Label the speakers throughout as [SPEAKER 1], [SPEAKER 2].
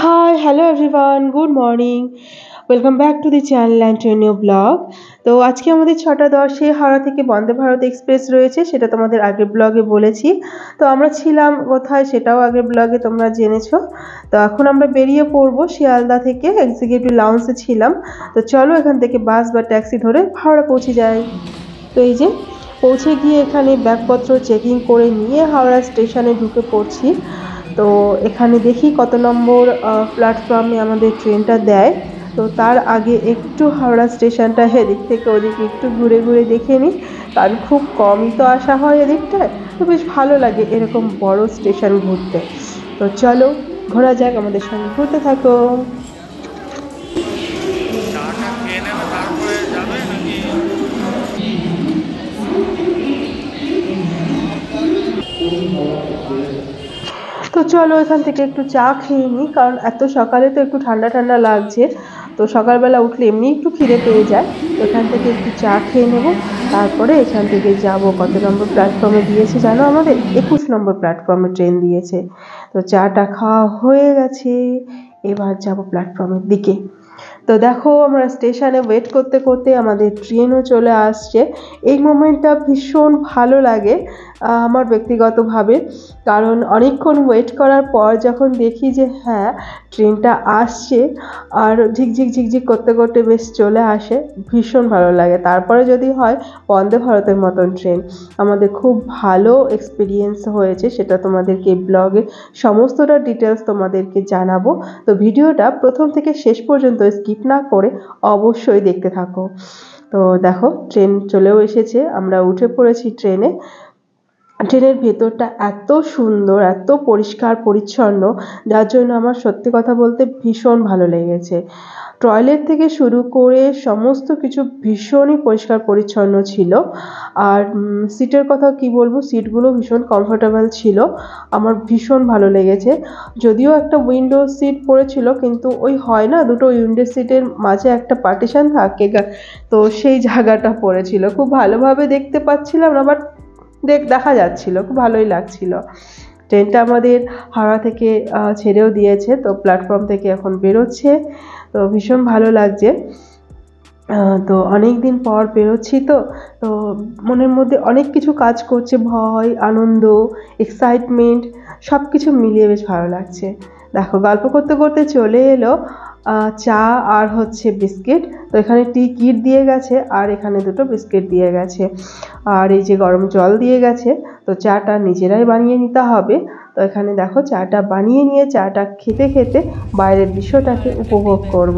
[SPEAKER 1] Hi, hello everyone, good morning. Welcome back to the channel and to a new vlog. তো আজকে আমাদের 6:10-এ হাওড়া থেকে Vande Bharat express রয়েছে, সেটা তোমাদের আগের ব্লগে বলেছি। তো আমরা ছিলাম কোথায় সেটাও আগের ব্লগে তোমরা জেনেছো। তো এখন আমরা বেরিয়ে পড়বো শিয়ালদা থেকে, এক্সিকিউটিভ লাউঞ্জে ছিলাম। তো চলো এখান থেকে বাস বা ট্যাক্সি ধরে হাওড়া পৌঁছে যাই। তো এই যে পৌঁছে গিয়ে এখানে ব্যাগপত্র চেকিং করে নিয়ে হাওড়া স্টেশনে ঢুকে পড়ছি। তো এখানে দেখি কত নম্বর প্ল্যাটফর্মে আমাদের ট্রেনটা দেয়। তো তার আগে একটু হাওড়া স্টেশনটা এদিক থেকে ওদিকে একটু ঘুরে ঘুরে দেখে নিই, কারণ খুব কমই তো আসা হয় এদিকটায়। তো বেশ ভালো লাগে এরকম বড় স্টেশন ঘুরতে। তো চলো ঘোরা যাক, আমাদের সঙ্গে ঘুরতে থাকো। তো চলো এখান থেকে একটু চা খেয়ে নিই, কারণ এত সকালে তো একটু ঠান্ডা ঠান্ডা লাগছে। তো সকালবেলা উঠলে এমনি একটু খিদে পেয়ে যায়। তো এখান থেকে একটু চা খেয়ে নেব, তারপরে এখান থেকে যাব। কত নম্বর প্ল্যাটফর্মে দিয়েছে জানো? আমাদের 21 নম্বর প্ল্যাটফর্মে ট্রেন দিয়েছে। তো চাটা খাওয়া হয়ে গেছে, এবার যাব প্ল্যাটফর্মের দিকে। তো দেখো আমরা স্টেশনে ওয়েট করতে করতে আমাদের ট্রেনও চলে আসছে। এই মোমেন্টটা ভীষণ ভালো লাগে আমার ব্যক্তিগতভাবে, কারণ অনেকক্ষণ ওয়েট করার পর যখন দেখি যে হ্যাঁ ট্রেনটা আসছে আর ঝিকঝিক ঝিকঝিক করতে করতে বেশ চলে আসে, ভীষণ ভালো লাগে। তারপরে যদি হয় বন্দে ভারতের মতন ট্রেন, আমাদের খুব ভালো এক্সপিরিয়েন্স হয়েছে, সেটা তোমাদেরকে ব্লগে সমস্তটা ডিটেলস তোমাদেরকে জানাবো। তো ভিডিওটা প্রথম থেকে শেষ পর্যন্ত স্কিপ না করে অবশ্যই দেখতে থাকো। তো দেখো ট্রেন চলেও এসেছে, আমরা উঠে পড়েছি ট্রেনে। ট্রেনের ভেতরটা এত সুন্দর, এত পরিষ্কার পরিচ্ছন্ন, যার জন্য আমার সত্যি কথা বলতে ভীষণ ভালো লেগেছে। টয়লেট থেকে শুরু করে সমস্ত কিছু ভীষণই পরিষ্কার পরিচ্ছন্ন ছিল। আর সিটের কথা কি বলবো, সিটগুলো ভীষণ কমফোর্টেবল ছিল, আমার ভীষণ ভালো লেগেছে। যদিও একটা উইন্ডো সিট পড়েছিল, কিন্তু ওই হয় না দুটো উইন্ডো সিটের মাঝে একটা পার্টিশন থাকে, তো সেই জায়গাটা পড়েছিল। খুব ভালোভাবে দেখতে পাচ্ছিলাম না, বাট দেখা যাচ্ছিল, খুব ভালোই লাগছিল। ট্রেনটা আমাদের হাওড়া থেকে ছেড়েও দিয়েছে, তো প্ল্যাটফর্ম থেকে এখন বেরোচ্ছে। তো ভীষণ ভালো লাগছে। তো অনেক দিন পর বেরোচ্ছি, তো তো মনের মধ্যে অনেক কিছু কাজ করছে, ভয়, আনন্দ, এক্সাইটমেন্ট, সব কিছু মিলিয়ে বেশ ভালো লাগছে। দেখো গল্প করতে করতে চলে এলো চা আর হচ্ছে বিস্কিট। তো এখানে টি কিট দিয়ে গেছে আর এখানে দুটো বিস্কিট দিয়ে গেছে, আর এই যে গরম জল দিয়ে গেছে। তো চাটা নিজেরাই বানিয়ে নিতে হবে। তো এখানে দেখো চাটা বানিয়ে নিয়ে চাটা খেতে খেতে বাইরের দৃশ্যটাকে উপভোগ করব।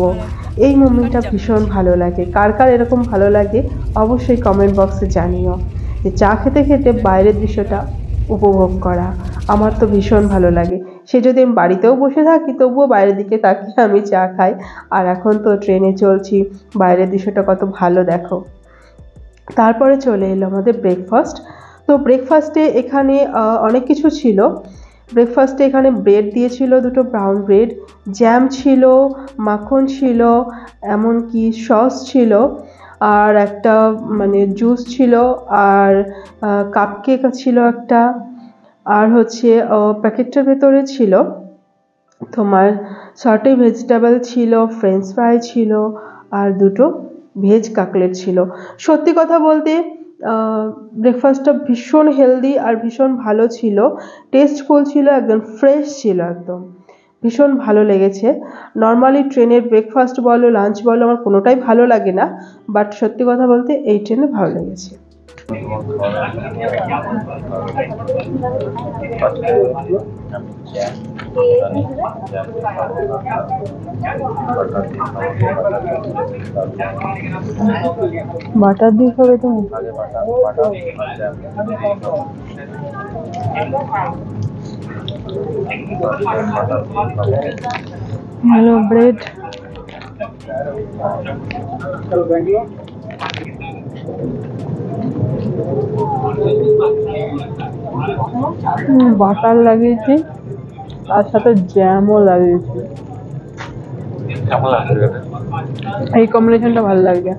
[SPEAKER 1] এই মোমেন্টটা ভীষণ ভালো লাগে। কার কার এরকম ভালো লাগে অবশ্যই কমেন্ট বক্সে জানিও, যে চা খেতে খেতে বাইরের দৃশ্যটা উপভোগ করা। আমার তো ভীষণ ভালো লাগে। সে যদি আমি বাড়িতেও বসে থাকি তবুও বাইরের দিকে তাকিয়ে আমি চা খাই। আর এখন তো ট্রেনে চলছি, বাইরের দৃশ্যটা কত ভালো দেখো। তারপরে চলে এলো আমাদের ব্রেকফাস্ট। তো ব্রেকফাস্টে এখানে অনেক কিছু ছিল। ব্রেকফাস্টে এখানে ব্রেড দিয়েছিল, দুটো ব্রাউন ব্রেড, জ্যাম ছিল, মাখন ছিল, এমনকি সস ছিল, আর একটা মানে জুস ছিল, আর কাপকেক ছিল একটা, আর হচ্ছে প্যাকেটটার ভেতরে ছিল তোমার সর্টে ভেজিটেবল ছিল, ফ্রেঞ্চ ফ্রাই ছিল, আর দুটো ভেজ কাকলেট ছিল। সত্যি কথা বলতে ব্রেকফাস্টটা ভীষণ হেলদি আর ভীষণ ভালো ছিল, টেস্টফুল ছিল, একদম ফ্রেশ ছিল, একদম ভীষণ ভালো লেগেছে। নর্মালি ট্রেনের ব্রেকফাস্ট বলো লাঞ্চ বলো আমার কোনোটাই ভালো লাগে না, বাট সত্যি কথা বলতে এই ট্রেনে ভালো লেগেছে। বাটার দিয়ে খাবে তুমি? ভালো ব্রেড, বাটার লাগিয়েছি, তার সাথে জ্যামও লাগিয়েছি। এই কম্বিনেশনটা ভালো লাগছে।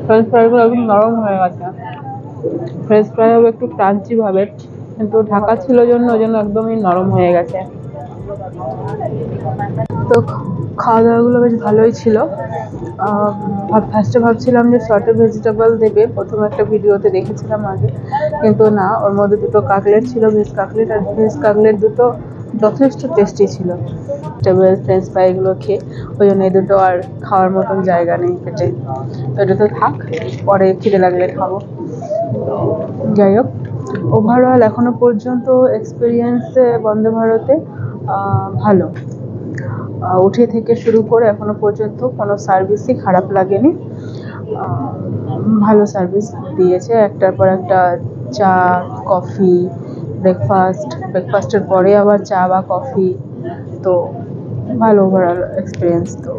[SPEAKER 1] ফ্রেঞ্চ ফ্রাইগুলো একদম নরম হয়ে গেছে। ফ্রেঞ্চ ফ্রাই হবে একটু ক্রাঞ্চি ভাবে, কিন্তু ঢাকা ছিল জন্য ওই জন্য একদমই নরম হয়ে গেছে। তো খাওয়া দাওয়াগুলো বেশ ভালোই ছিল। ফার্স্টে ভাবছিলাম যে সর্টেড ভেজিটেবল দেবে, প্রথম একটা ভিডিওতে দেখেছিলাম আগে, কিন্তু না, ওর মধ্যে দুটো কাটলেট ছিল, ভেজ কাটলেট, আর ভেজ কাটলেট দুটো যথেষ্ট টেস্টি ছিল। ভেজিটেবল ফ্রেঞ্চ ফ্রাইগুলো খেয়ে ওই জন্য এই দুটো আর খাওয়ার মতন জায়গা নেই পেটে, তো এটা তো থাক, পরে খিদে লাগলে খাবো। যাই হোক, ওভারঅল এখনো পর্যন্ত এক্সপিরিয়েন্স বন্দে ভারতে ভালো। উঠে থেকে শুরু করে এখনো পর্যন্ত কোনো সার্ভিসই খারাপ লাগেনি, ভালো সার্ভিস দিয়েছে। একটার পর একটা চা, কফি, ব্রেকফাস্টের পরে আবার চা বা কফি, তো ভালো ওভারঅল এক্সপিরিয়েন্স। তো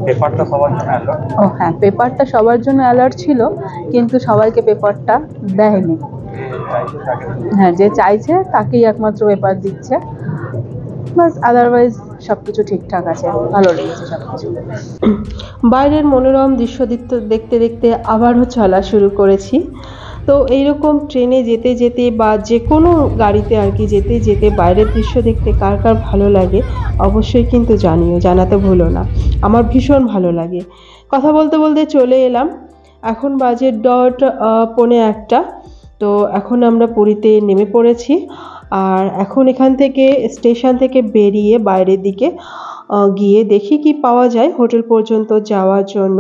[SPEAKER 2] পেপারটা সবার জন্য অ্যালার্ট?
[SPEAKER 1] ও হ্যাঁ, পেপারটা সবার জন্য অ্যালার্ট ছিল, কিন্তু সবাইকে পেপারটা দেয়নি। হ্যাঁ, যে চাইছে তাকেই একমাত্র পেপার দিচ্ছে, বাস। আদারওয়াইজ সবকিছু ঠিকঠাক আছে, ভালো লেগেছে সবকিছু। বাইরের মনোরম দৃশ্য দেখতে দেখতে আবারও চলা শুরু করেছি। তো এইরকম ট্রেনে যেতে যেতে বা যে কোনো গাড়িতে আর কি যেতে যেতে বাইরের দৃশ্য দেখতে কার কার ভালো লাগে অবশ্যই কিন্তু জানাতে ভুলো না। আমার ভীষণ ভালো লাগে। কথা বলতে বলতে চলে এলাম, এখন বাজে .1:45। তো এখন আমরা পুরীতে নেমে পড়েছি, আর এখন এখান থেকে স্টেশন থেকে বেরিয়ে বাইরের দিকে গিয়ে দেখি কি পাওয়া যায় হোটেল পর্যন্ত যাওয়ার জন্য।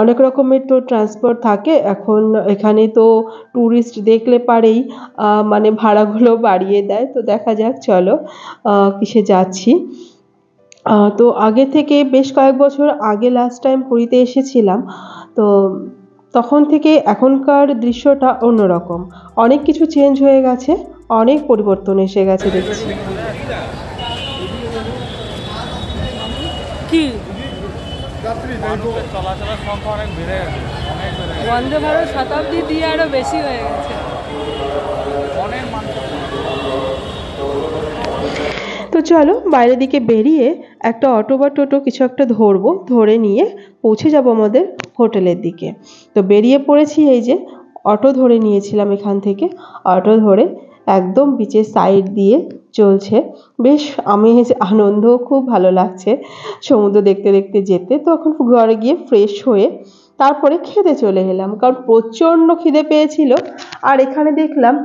[SPEAKER 1] অনেক রকমের তো ট্রান্সপোর্ট থাকে এখন এখানে, তো ট্যুরিস্ট দেখলে পারেই মানে ভাড়াগুলো বাড়িয়ে দেয়। তো দেখা যাক, চলো কিসে যাচ্ছি। তো আগে থেকে বেশ কয়েক বছর আগে লাস্ট টাইম পুরীতে এসেছিলাম, তো তখন থেকে এখনকার দৃশ্যটা অন্যরকম, অনেক কিছু চেঞ্জ হয়ে গেছে, অনেক পরিবর্তন এসে গেছে দেখছি।
[SPEAKER 3] কি
[SPEAKER 2] চলাচলের সংখ্যা অনেক বেড়ে গেছে,
[SPEAKER 3] বন্দে ভারত শতাব্দী দিয়ে আরো বেশি হয়ে গেছে,
[SPEAKER 2] অনেক মানুষ।
[SPEAKER 1] তো চলো বাইরের দিকে বেরিয়ে একটা অটো বা টোটো কিছু একটা ধরবো, ধরে নিয়ে পৌঁছে যাব আমাদের হোটেলের দিকে। তো বেরিয়ে পড়েছি, এই যে অটো ধরে নিয়েছিলাম এখান থেকে, অটো ধরে একদম বিচের সাইড দিয়ে চলছে। বেশ আনন্দ, খুব ভালো লাগছে সমুদ্র দেখতে দেখতে যেতে। তো এখন ঘরে গিয়ে ফ্রেশ হয়ে তারপরে খেতে চলে এলাম, কারণ প্রচণ্ড খিদে পেয়েছিল। আর এখানে দেখলাম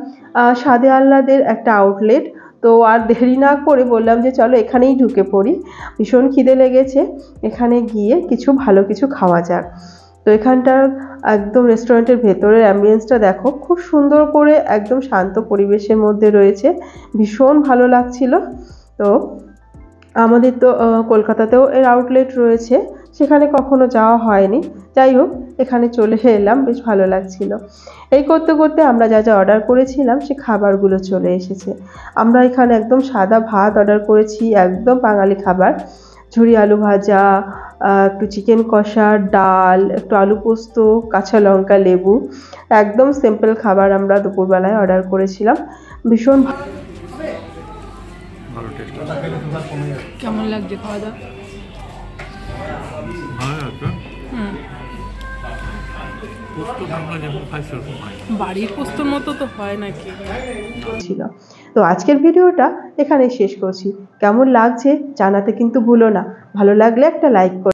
[SPEAKER 1] স্বাদে আহ্লাদের একটা আউটলেট, তো আর দেরি না করে বললাম যে চলো এখানেই ঢুকে পড়ি, ভীষণ খিদে লেগেছে, এখানে গিয়ে ভালো কিছু খাওয়া যাক। তো এখানটার একদম রেস্টুরেন্টের ভেতরের অ্যাম্বিয়েন্সটা দেখো, খুব সুন্দর করে একদম শান্ত পরিবেশের মধ্যে রয়েছে, ভীষণ ভালো লাগছিল। তো আমাদের তো কলকাতাতেও এর আউটলেট রয়েছে, সেখানে কখনো যাওয়া হয়নি। যাই হোক, এখানে চলে এলাম, বেশ ভালো লাগছিল। এই করতে করতে আমরা যা যা অর্ডার করেছিলাম সে খাবারগুলো চলে এসেছে। আমরা এখানে একদম সাদা ভাত অর্ডার করেছি, একদম বাঙালি খাবার, ঝুরি আলু ভাজা, একটু চিকেন কষা, ডাল, একটু আলু পোস্ত, কাঁচা লঙ্কা, লেবু, একদম সিম্পল খাবার আমরা দুপুরবেলায় অর্ডার করেছিলাম। ভীষণ
[SPEAKER 3] কেমন লাগছে খাওয়া দাওয়া? বাড়ির পোস্তর মতো তো হয় নাকি
[SPEAKER 1] ছিল। তো আজকের ভিডিওটা এখানে শেষ করছি, কেমন লাগছে জানাতে কিন্তু ভুলো না, ভালো লাগলে একটা লাইক করো।